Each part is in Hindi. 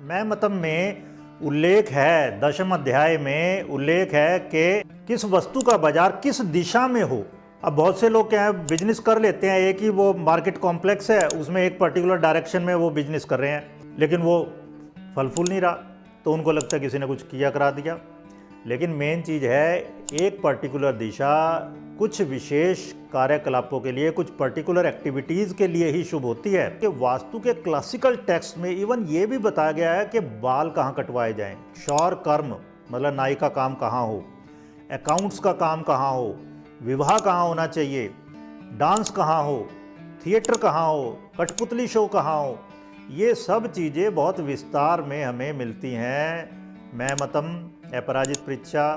मैं मतम में उल्लेख है, 10वें अध्याय में उल्लेख है कि किस वस्तु का बाजार किस दिशा में हो। अब बहुत से लोग क्या है, बिजनेस कर लेते हैं, एक ही वो मार्केट कॉम्प्लेक्स है, उसमें एक पर्टिकुलर डायरेक्शन में वो बिजनेस कर रहे हैं, लेकिन वो फल फूल नहीं रहा, तो उनको लगता है किसी ने कुछ किया करा दिया। लेकिन मेन चीज़ है, एक पर्टिकुलर दिशा कुछ विशेष कार्यकलापों के लिए, कुछ पर्टिकुलर एक्टिविटीज़ के लिए ही शुभ होती है। कि वास्तु के क्लासिकल टेक्स्ट में इवन ये भी बताया गया है कि बाल कहाँ कटवाए जाएं, शौर कर्म मतलब नाई का काम कहाँ हो, अकाउंट्स का काम कहाँ हो, विवाह कहाँ होना चाहिए, डांस कहाँ हो, थिएटर कहाँ हो, कठपुतली शो कहाँ हो। ये सब चीज़ें बहुत विस्तार में हमें मिलती हैं मैमतम, अपराजित परीक्षा,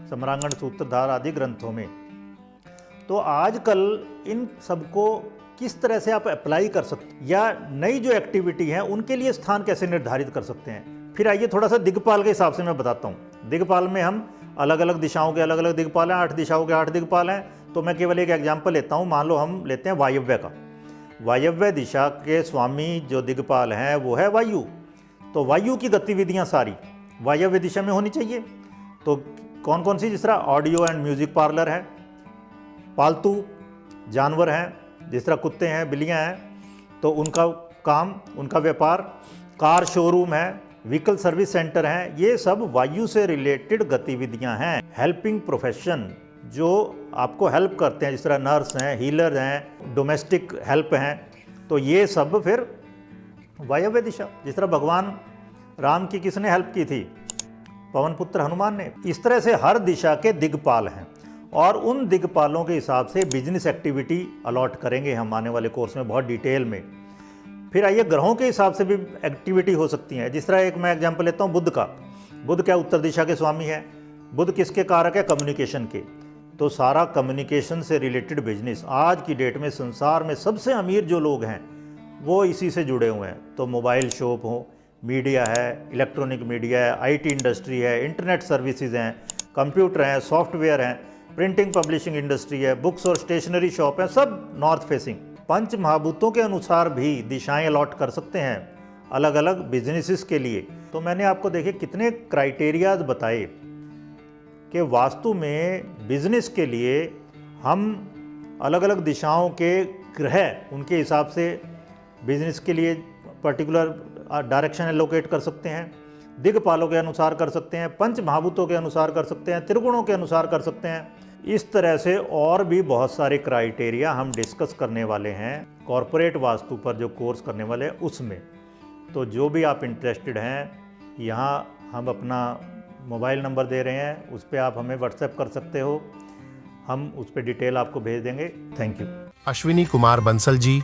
सम्रांगण सूत्रधार आदि ग्रंथों में। तो आजकल इन सबको किस तरह से आप अप्लाई कर सकते हैं, या नई जो एक्टिविटी हैं उनके लिए स्थान कैसे निर्धारित कर सकते हैं। फिर आइए थोड़ा सा दिग्पाल के हिसाब से मैं बताता हूँ। दिग्पाल में हम अलग अलग दिशाओं के अलग अलग दिग्पाल हैं, 8 दिशाओं के 8 दिग्पाल हैं। तो मैं केवल एक एग्जाम्पल लेता हूँ। मान लो हम लेते हैं वायव्य का। वायव्य दिशा के स्वामी जो दिग्पाल हैं वो है वायु। तो वायु की गतिविधियाँ सारी वायव्य दिशा में होनी चाहिए। तो कौन कौन सी, जिस तरह ऑडियो एंड म्यूजिक पार्लर है, पालतू जानवर हैं जिस तरह कुत्ते हैं, बिल्लियां हैं, तो उनका काम, उनका व्यापार, कार शोरूम है, व्हीकल सर्विस सेंटर हैं, ये सब वायु से रिलेटेड गतिविधियां हैं। हेल्पिंग प्रोफेशन जो आपको हेल्प करते हैं, जिस तरह नर्स हैं, हीलर हैं, डोमेस्टिक हेल्प हैं, तो ये सब फिर वायव्य दिशा। जिस तरह भगवान राम की किसने हेल्प की थी, पवन पुत्र हनुमान ने। इस तरह से हर दिशा के दिग्पाल हैं और उन दिग्पालों के हिसाब से बिजनेस एक्टिविटी अलॉट करेंगे हम आने वाले कोर्स में बहुत डिटेल में। फिर आइए ग्रहों के हिसाब से भी एक्टिविटी हो सकती है। जिस तरह एक मैं एग्जांपल लेता हूँ बुध का। बुध क्या उत्तर दिशा के स्वामी है। बुध किसके कारक है, कम्युनिकेशन के। तो सारा कम्युनिकेशन से रिलेटेड बिजनेस, आज की डेट में संसार में सबसे अमीर जो लोग हैं वो इसी से जुड़े हुए हैं। तो मोबाइल शॉप हो, मीडिया है, इलेक्ट्रॉनिक मीडिया है, आईटी इंडस्ट्री है, इंटरनेट सर्विसेज हैं, कंप्यूटर हैं, सॉफ्टवेयर हैं, प्रिंटिंग पब्लिशिंग इंडस्ट्री है, बुक्स और स्टेशनरी शॉप है, सब नॉर्थ फेसिंग। पंच महाभूतों के अनुसार भी दिशाएं अलॉट कर सकते हैं अलग अलग बिजनेसेस के लिए। तो मैंने आपको देखिए कितने क्राइटेरियाज बताए कि वास्तु में बिजनेस के लिए हम अलग अलग दिशाओं के ग्रह उनके हिसाब से बिजनेस के लिए पर्टिकुलर डायरेक्शन एलोकेट कर सकते हैं, दिग्पालों के अनुसार कर सकते हैं, पंच महाभूतों के अनुसार कर सकते हैं, त्रिगुणों के अनुसार कर सकते हैं। इस तरह से और भी बहुत सारे क्राइटेरिया हम डिस्कस करने वाले हैं कॉरपोरेट वास्तु पर जो कोर्स करने वाले हैं उसमें। तो जो भी आप इंटरेस्टेड हैं, यहाँ हम अपना मोबाइल नंबर दे रहे हैं, उस पर आप हमें व्हाट्सएप कर सकते हो, हम उस पर डिटेल आपको भेज देंगे। Thank you. अश्विनी कुमार बंसल जी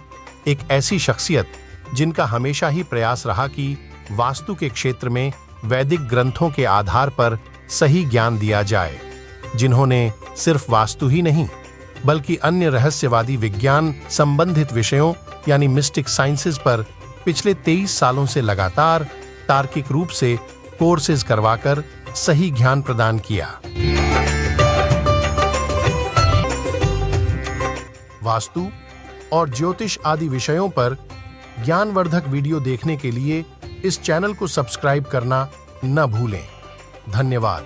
एक ऐसी शख्सियत जिनका हमेशा ही प्रयास रहा कि वास्तु के क्षेत्र में वैदिक ग्रंथों के आधार पर सही ज्ञान दिया जाए, जिन्होंने सिर्फ वास्तु ही नहीं बल्कि अन्य रहस्यवादी विज्ञान संबंधित विषयों यानी मिस्टिक साइंसेज पर पिछले 23 सालों से लगातार तार्किक रूप से कोर्सेज करवाकर सही ज्ञान प्रदान किया। वास्तु और ज्योतिष आदि विषयों पर ज्ञानवर्धक वीडियो देखने के लिए इस चैनल को सब्सक्राइब करना न भूलें। धन्यवाद।